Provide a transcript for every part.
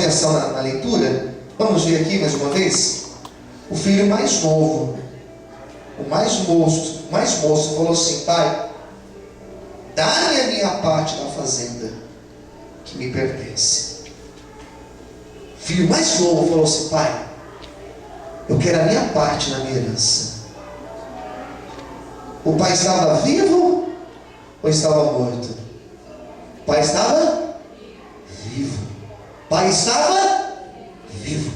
atenção na leitura. Vamos ver aqui mais uma vez. O filho mais novo, o mais moço falou assim: pai, dá-me a minha parte da fazenda que me pertence. O filho mais novo falou assim: pai, eu quero a minha parte na minha herança. O pai estava vivo ou estava morto? O pai estava vivo. O pai estava vivo.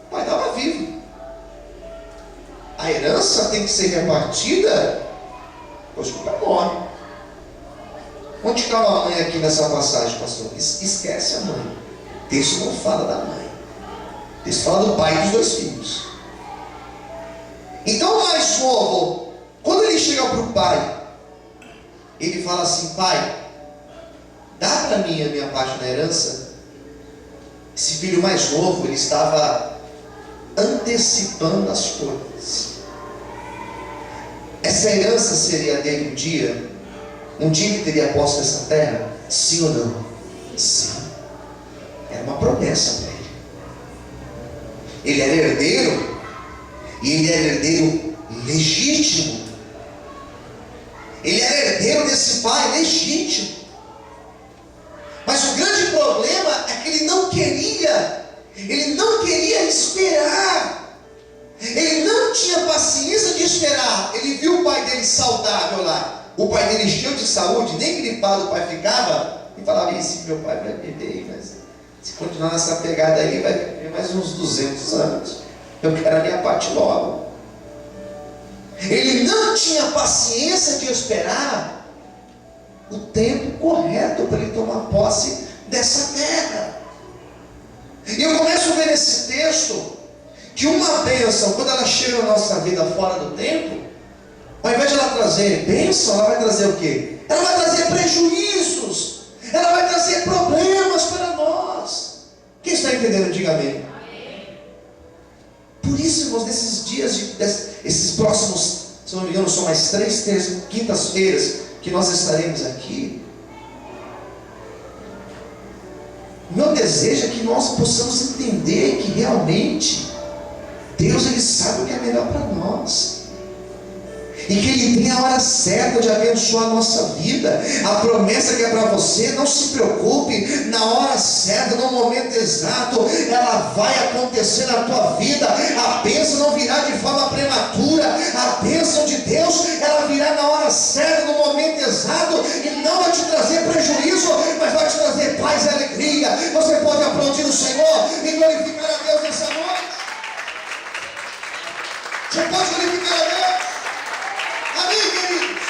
O pai estava vivo. A herança tem que ser repartida depois que o pai morre. Onde estava a mãe aqui nessa passagem, pastor? Esquece a mãe. O texto não fala da mãe. O texto fala do pai dos dois filhos. Então o mais novo, quando ele chega para o pai, ele fala assim: pai, dá para mim a minha parte da herança. Esse filho mais novo, ele estava antecipando as coisas. Essa herança seria dele um dia que teria posse dessa terra? Sim ou não? Sim. Era uma promessa para ele. Ele era herdeiro, e ele era herdeiro legítimo. Ele era herdeiro desse pai legítimo. Mas o grande problema é que ele não queria esperar. Ele não tinha paciência de esperar. Ele viu o pai dele saudável lá, o pai dele cheio de saúde, nem gripado o pai ficava, e falava: esse meu pai vai beber, mas se continuar nessa pegada aí, vai viver mais uns 200 anos. Eu quero a minha parte logo. Ele não tinha paciência de esperar o tempo correto para ele tomar posse dessa terra. E eu começo a ver nesse texto que uma bênção, quando ela chega na nossa vida fora do tempo, ao invés de ela trazer bênção, ela vai trazer o quê? Ela vai trazer prejuízos, ela vai trazer problemas para nós. Quem está entendendo? Diga amém. Por isso, irmãos, nesses dias, esses próximos, se não me engano, são mais 3 quintas-feiras que nós estaremos aqui. Meu desejo é que nós possamos entender que realmente Deus, Ele sabe o que é melhor para nós, e que Ele tem a hora certa de abençoar a nossa vida. A promessa que é para você, não se preocupe, na hora certa, no momento exato, ela vai acontecer na tua vida. A bênção não virá de forma prematura. A bênção de Deus, ela virá na hora certa, no momento exato, e não vai te trazer prejuízo, mas vai te trazer paz e alegria. Você pode aplaudir o Senhor e glorificar a Deus nessa noite. Você pode glorificar a Deus. Amém, queridos?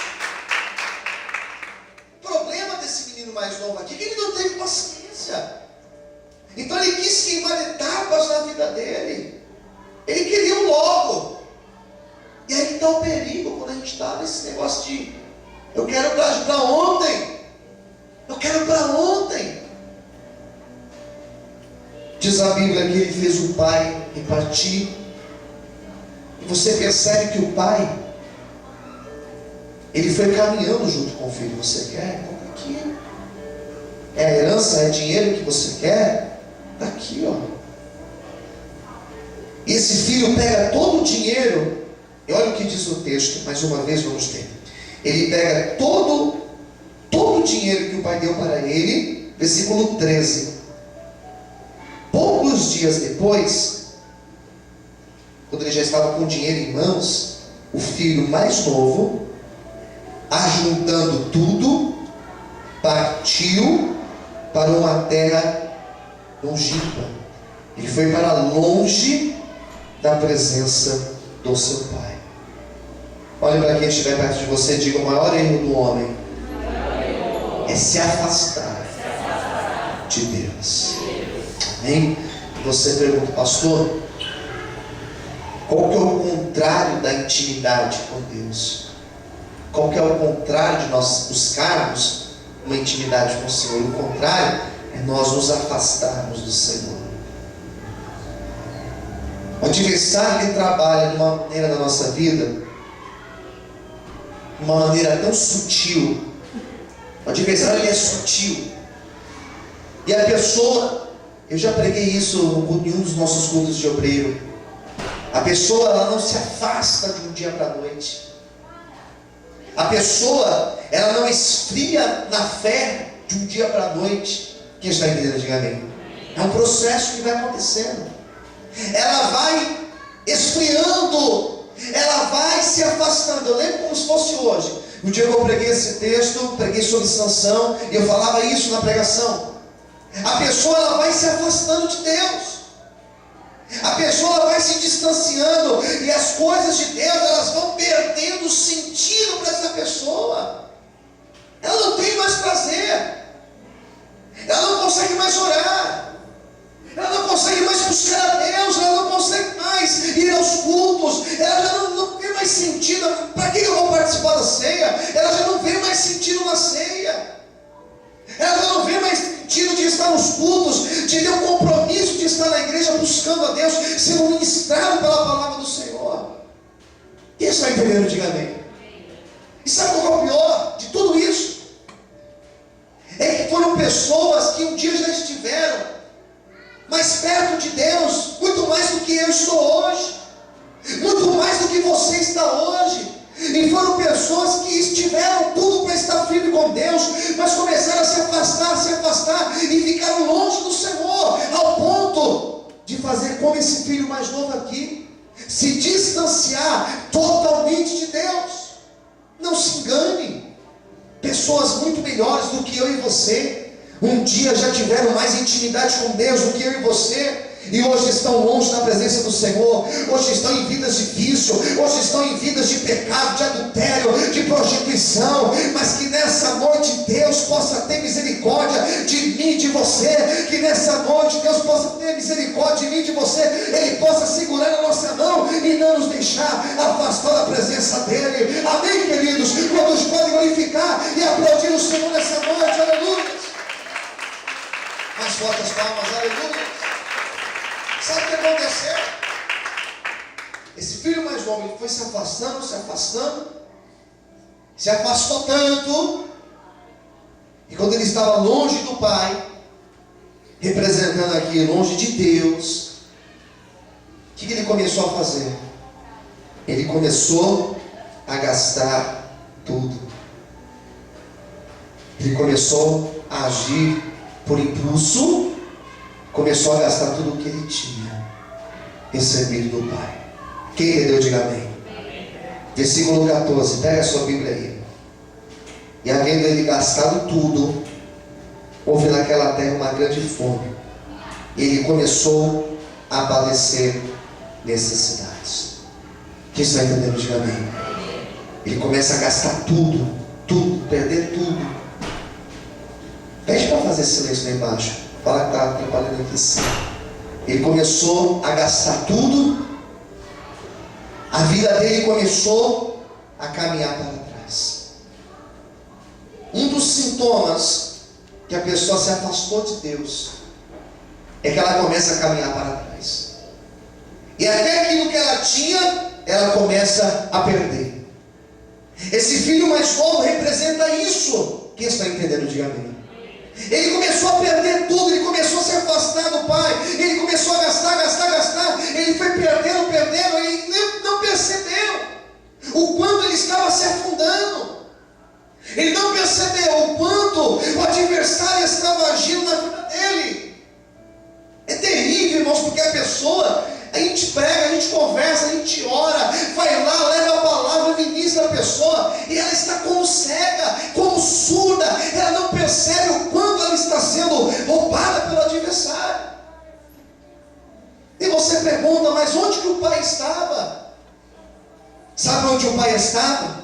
O problema desse menino mais novo aqui é que ele não teve paciência. Então ele quis queimar etapas na vida dele. Ele queria um logo. E aí está o perigo quando a gente está nesse negócio de: eu quero para ontem. Eu quero para ontem. Diz a Bíblia que ele fez o pai repartir. E você percebe que o pai, ele foi caminhando junto com o filho. Você quer? Então está aqui. É a herança, é dinheiro que você quer? Está aqui, ó. E esse filho pega todo o dinheiro. E olha o que diz o texto, mais uma vez vamos ter. Ele pega todo o dinheiro que o pai deu para ele. Versículo 13. Poucos dias depois, quando ele já estava com o dinheiro em mãos, o filho mais novo, ajuntando tudo, partiu para uma terra longínqua. Ele foi para longe da presença do seu pai. Olhe para quem estiver perto de você e diga: o maior erro do homem é se afastar de Deus. Amém? Você pergunta: pastor, qual que é o contrário da intimidade com Deus? Qual que é o contrário de nós buscarmos uma intimidade com o Senhor? O contrário é nós nos afastarmos do Senhor. O adversário, ele trabalha de uma maneira na nossa vida, de uma maneira tão sutil. O adversário, ele é sutil. E a pessoa, Eu já preguei isso em um dos nossos cultos de obreiro. A pessoa, ela não se afasta de um dia para a noite. A pessoa, ela não esfria na fé de um dia para a noite. Quem está entendendo, diga amém. É um processo que vai acontecendo. Ela vai esfriando, ela vai se afastando. Eu lembro como se fosse hoje. No dia que eu preguei esse texto, preguei sobre Sansão, e eu falava isso na pregação. A pessoa, ela vai se afastando de Deus. A pessoa, ela vai se distanciando, e as coisas de Deus, elas vão perdendo sentido para essa pessoa. Ela não tem mais prazer, ela não consegue mais orar, ela não consegue mais buscar a Deus, ela não consegue mais ir aos cultos, ela já não vê mais sentido. Para que eu vou participar da ceia? Ela já não vê mais sentido na ceia, ela já não vê mais sentido de estar nos cultos, de ter um compromisso de estar na igreja buscando a Deus, sendo ministrado pela palavra do Senhor. Quem está entendendo, diga amém. E sabe qual é o pior de tudo isso? É que foram pessoas que um dia já estiveram mais perto de Deus, muito mais do que eu estou hoje, muito mais do que você está hoje. E foram pessoas que estiveram tudo para estar firme com Deus, mas começaram a se afastar e ficaram longe do Senhor, ao ponto de fazer como esse filho mais novo aqui, se distanciar totalmente de Deus. Não se engane, pessoas muito melhores do que eu e você, um dia já tiveram mais intimidade com Deus do que eu e você, e hoje estão longe da presença do Senhor, hoje estão em vidas de vício, hoje estão em vidas de pecado, de adultério, de prostituição, mas que nessa noite Deus possa ter misericórdia de mim e de você, que nessa noite Deus possa ter misericórdia de mim e de você, Ele possa segurar a nossa mão e não nos deixar afastar da presença dEle. Amém, queridos? Quantos podem glorificar e aplaudir o Senhor nessa noite? Aleluia! Mais forte as palmas, aleluia! Sabe o que aconteceu? Esse filho mais novo, ele foi se afastando, se afastou tanto, e quando ele estava longe do pai, representando aqui, longe de Deus, o que ele começou a fazer? Ele começou a gastar tudo. Ele começou a agir por impulso, começou a gastar tudo o que ele tinha recebido do pai. Quem entendeu, diga amém. Versículo 14, pega a sua Bíblia aí. E havendo ele gastado tudo, houve naquela terra uma grande fome. Ele começou a padecer necessidades. Quem está entendendo, diga amém. Ele começa a gastar tudo, perder tudo. Pede para fazer silêncio lá embaixo. Fala que está atrapalhando aqui sim. Ele começou a gastar tudo. A vida dele começou a caminhar para trás. Um dos sintomas que a pessoa se afastou de Deus é que ela começa a caminhar para trás. E até aquilo que ela tinha, ela começa a perder. Esse filho mais novo representa isso. Quem está entendendo, diga amém. Ele começou a perder tudo, ele começou a se afastar do pai, ele começou a gastar, ele foi perdendo, ele não percebeu o quanto ele estava se afundando, ele não percebeu o quanto o adversário estava agindo na vida dele. É terrível, irmãos, porque a pessoa, a gente prega, a gente conversa, a gente ora, vai lá, leva a palavra, ministra a pessoa, e ela está como cega, como surda, ela não percebe o quanto ela está sendo roubada pelo adversário. E você pergunta, mas onde que o pai estava? Sabe onde o pai estava?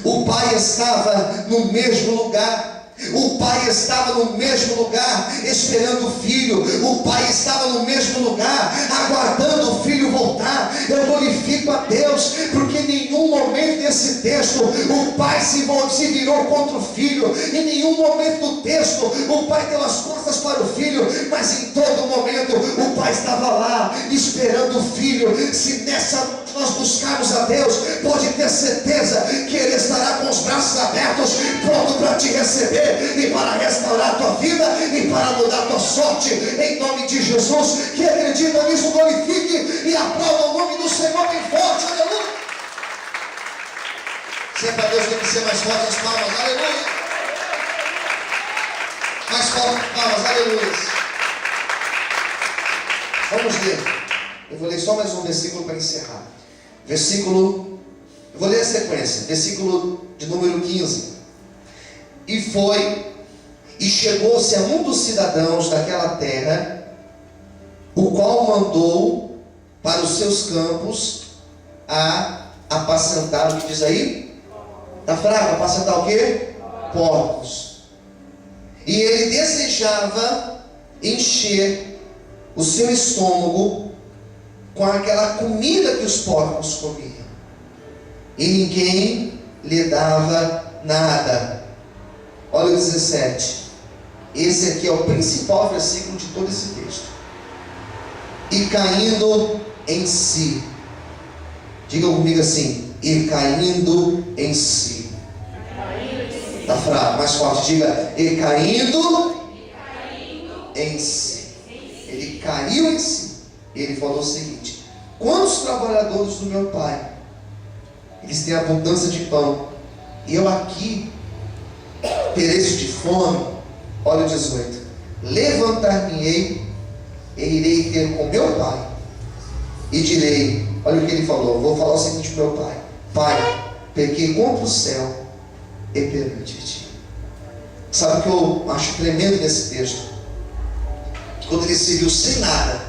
O pai estava no mesmo lugar. O pai estava no mesmo lugar, esperando o filho. O pai estava no mesmo lugar, aguardando o filho voltar. Eu glorifico a Deus, porque em nenhum momento desse texto o pai se virou contra o filho. Em nenhum momento do texto o pai deu as costas para o filho, mas em todo momento o pai estava lá, esperando esperando o filho. Se nessa noite nós buscarmos a Deus, pode ter certeza que Ele estará com os braços abertos, pronto para te receber e para restaurar a tua vida e para mudar a tua sorte, em nome de Jesus. Quem acredita nisso, glorifique e aplauda o nome do Senhor bem forte. Aleluia. Sempre a Deus tem que ser mais forte as palmas. Aleluia. Mais forte as palmas. Aleluia. Vamos ler. Eu vou ler só mais um versículo para encerrar. Eu vou ler a sequência. Versículo de número 15. E chegou-se a um dos cidadãos daquela terra, o qual mandou para os seus campos a apacentar. O que diz aí? Está fraco? Apacentar o quê? Porcos. E ele desejava encher o seu estômago com aquela comida que os porcos comiam, e ninguém lhe dava nada. Olha o 17. Esse aqui é o principal versículo de todo esse texto. E caindo em si. Diga comigo assim: e caindo em si. Está fraco, mais forte. Diga: e caindo em si. Ele caiu em si. Ele falou o seguinte: quantos trabalhadores do meu pai, eles têm abundância de pão, e eu aqui pereço de fome. Olha o 18. Levantar-me-ei e irei ter com meu pai, e direi, olha o que ele falou, vou falar o seguinte para meu pai: Pai, pequei contra o céu e perante ti. Sabe o que eu acho tremendo nesse texto? Quando ele se viu sem nada,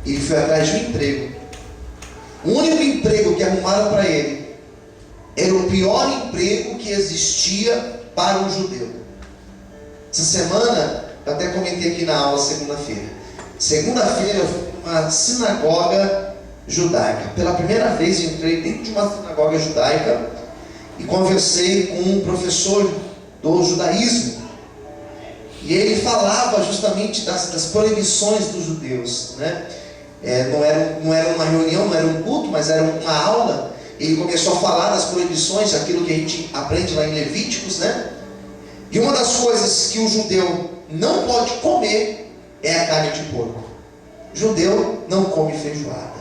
ele foi atrás de um emprego. O único emprego que arrumaram para ele era o pior emprego que existia para um judeu. Essa semana, eu até comentei aqui na aula segunda-feira. Segunda-feira eu fui numa sinagoga judaica. Pela primeira vez eu entrei dentro de uma sinagoga judaica e conversei com um professor do judaísmo. E ele falava justamente das proibições dos judeus, né? Não era uma reunião, não era um culto, mas era uma aula. Ele começou a falar das proibições, aquilo que a gente aprende lá em Levíticos, né? E uma das coisas que o judeu não pode comer é a carne de porco. O judeu não come feijoada.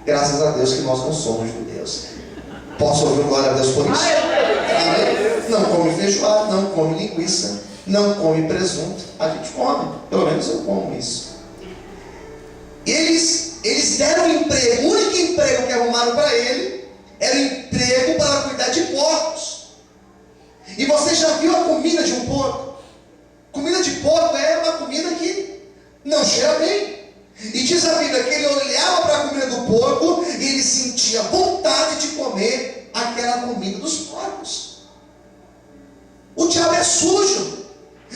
Graças a Deus que nós não somos judeus. Posso ouvir glória a Deus por isso? Amém? Não come feijoada, não come linguiça, não come presunto. A gente come, pelo menos eu como isso. Eles deram um emprego. O único emprego que arrumaram para ele era o emprego para cuidar de porcos. E você já viu a comida de um porco? Comida de porco é uma comida que não cheira bem. E diz a Bíblia que ele olhava para a comida do porco e ele sentia vontade de comer aquela comida dos porcos. O diabo é sujo,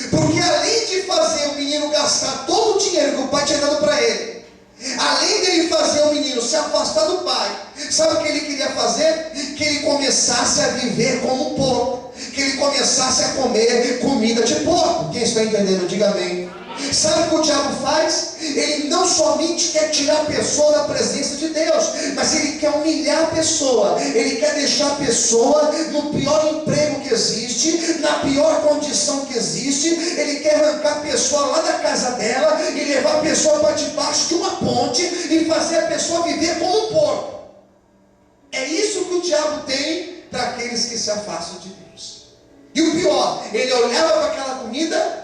porque além de fazer o menino gastar todo o dinheiro que o pai tinha dado para ele, além dele fazer o menino se afastar do pai, sabe o que ele queria fazer? Que ele começasse a viver como um porco, que ele começasse a comer comida de porco. Quem está entendendo, diga amém. Sabe o que o diabo faz? Ele não somente quer tirar a pessoa da presença de Deus, mas ele quer humilhar a pessoa. Ele quer deixar a pessoa no pior emprego que existe, na pior condição que existe. Ele quer arrancar a pessoa lá da casa dela e levar a pessoa para debaixo de uma ponte e fazer a pessoa viver como um porco. É isso que o diabo tem para aqueles que se afastam de Deus. E o pior, ele olhava para aquela comida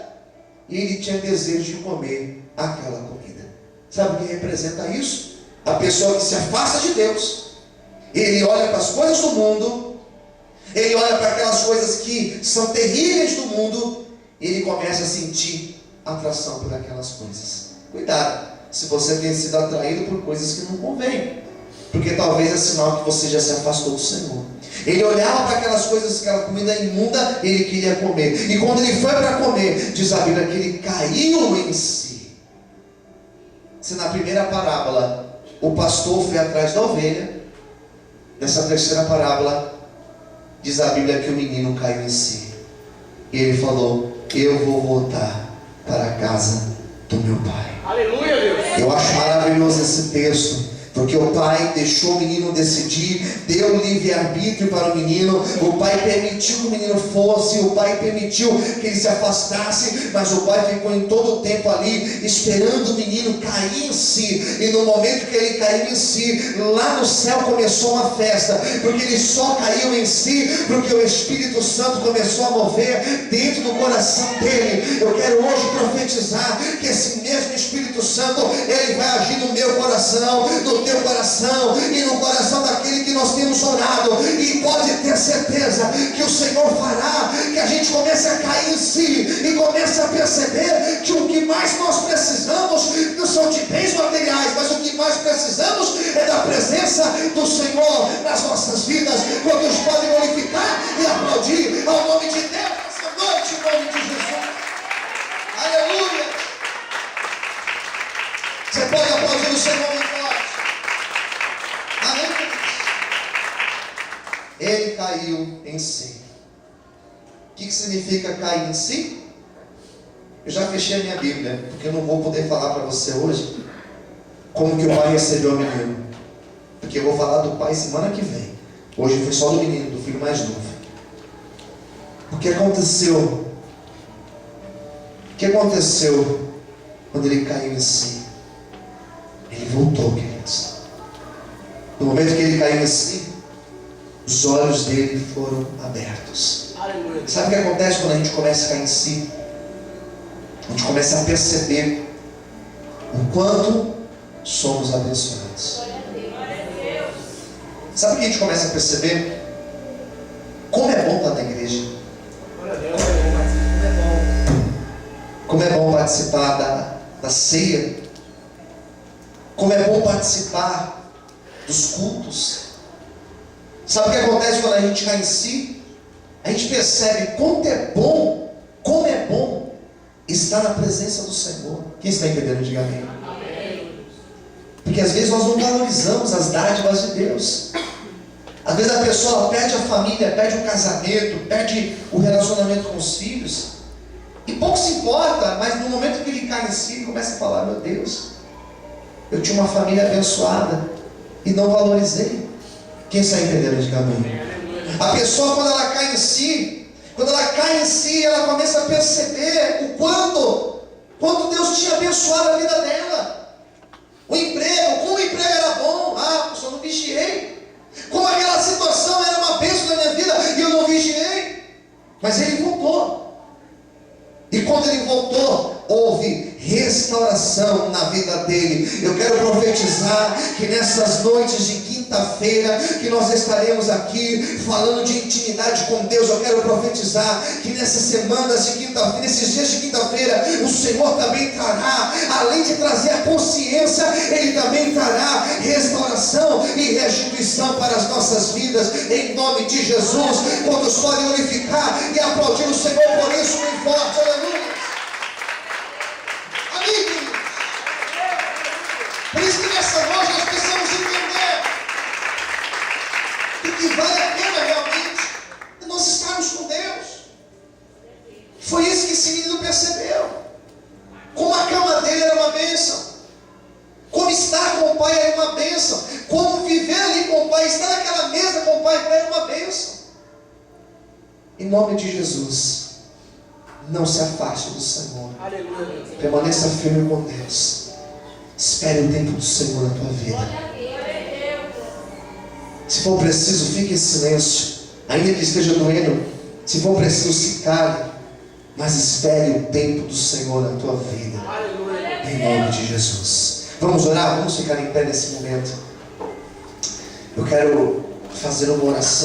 e ele tinha desejo de comer aquela comida. Sabe o que representa isso? A pessoa que se afasta de Deus. Ele olha para as coisas do mundo, ele olha para aquelas coisas que são terríveis do mundo, e ele começa a sentir atração por aquelas coisas. Cuidado, se você tem sido atraído por coisas que não convêm, porque talvez é sinal que você já se afastou do Senhor. Ele olhava para aquelas coisas, aquela comida imunda, ele queria comer. E quando ele foi para comer, diz a Bíblia que ele caiu em si. Se na primeira parábola o pastor foi atrás da ovelha, nessa terceira parábola diz a Bíblia que o menino caiu em si. E ele falou: eu vou voltar para a casa do meu pai. Aleluia, Deus! Eu acho maravilhoso esse texto, porque o pai deixou o menino decidir, deu livre-arbítrio para o menino, o pai permitiu que o menino fosse, o pai permitiu que ele se afastasse, mas o pai ficou em todo o tempo ali, esperando o menino cair em si, e no momento que ele caiu em si, lá no céu começou uma festa, porque ele só caiu em si, porque o Espírito Santo começou a mover dentro do coração dele. Eu quero hoje profetizar que esse mesmo Espírito Santo, ele vai agir no meu coração, no teu coração e no coração daquele que nós temos orado, e pode ter certeza que o Senhor fará que a gente comece a cair em si e comece a perceber que o que mais nós precisamos não são de bens materiais, mas o que mais precisamos é da presença do Senhor nas nossas vidas. Quantos podem glorificar e aplaudir ao nome de Deus essa noite, em nome de Jesus? Aleluia! Você pode aplaudir o Senhor bem forte. Amém? Ele caiu em si. O que significa cair em si? Eu já fechei a minha Bíblia, porque eu não vou poder falar para você hoje como que o pai recebeu o menino, porque eu vou falar do pai semana que vem. Hoje foi só do menino, do filho mais novo. O que aconteceu? O que aconteceu quando ele caiu em si? Ele voltou, queridos. No momento que ele caiu em si, os olhos dele foram abertos. Aleluia. Sabe o que acontece quando a gente começa a cair em si? A gente começa a perceber o quanto somos abençoados. Sabe o que a gente começa a perceber? Como é bom estar na igreja. Como é bom participar da ceia. Como é bom participar dos cultos. Sabe o que acontece quando a gente cai em si? A gente percebe como é bom estar na presença do Senhor. Quem está entendendo? Diga amém. Porque às vezes nós não valorizamos as dádivas de Deus. Às vezes a pessoa perde a família, perde o casamento, perde o relacionamento com os filhos, e pouco se importa, mas no momento que ele cai em si, ele começa a falar: meu Deus, eu tinha uma família abençoada e não valorizei. Quem está entendendo? Diga amém. A pessoa, quando ela cai em si, ela começa a perceber o quanto Deus tinha abençoado a vida dela. O emprego, como o emprego era bom, eu só não vigiei. Como aquela situação era uma bênção na minha vida e eu não vigiei. Mas ele voltou. E quando ele voltou, houve restauração na vida dele. Eu quero profetizar que nessas noites de quinta-feira, que nós estaremos aqui falando de intimidade com Deus, eu quero profetizar que nessas semanas de quinta-feira, nesses dias de quinta-feira, o Senhor também trará, além de trazer a consciência, Ele também trará restauração e restituição para as nossas vidas, em nome de Jesus. Quantos podem glorificar e aplaudir o Senhor por isso bem forte? Aleluia! Por isso que nessa noite nós precisamos entender que vale a pena realmente nós estarmos com Deus. Foi isso que esse menino percebeu. Como a cama dele era uma bênção, como estar com o pai era uma bênção, como viver ali com o pai, estar naquela mesa com o pai era uma bênção. Em nome de Jesus, não se afaste do Senhor. Aleluia. Permaneça firme com Deus. Espere o tempo do Senhor na tua vida. Se for preciso, fique em silêncio, ainda que esteja doendo. Se for preciso, se cale, mas espere o tempo do Senhor na tua vida. Em nome de Jesus. Vamos orar? Vamos ficar em pé nesse momento. Eu quero fazer uma oração.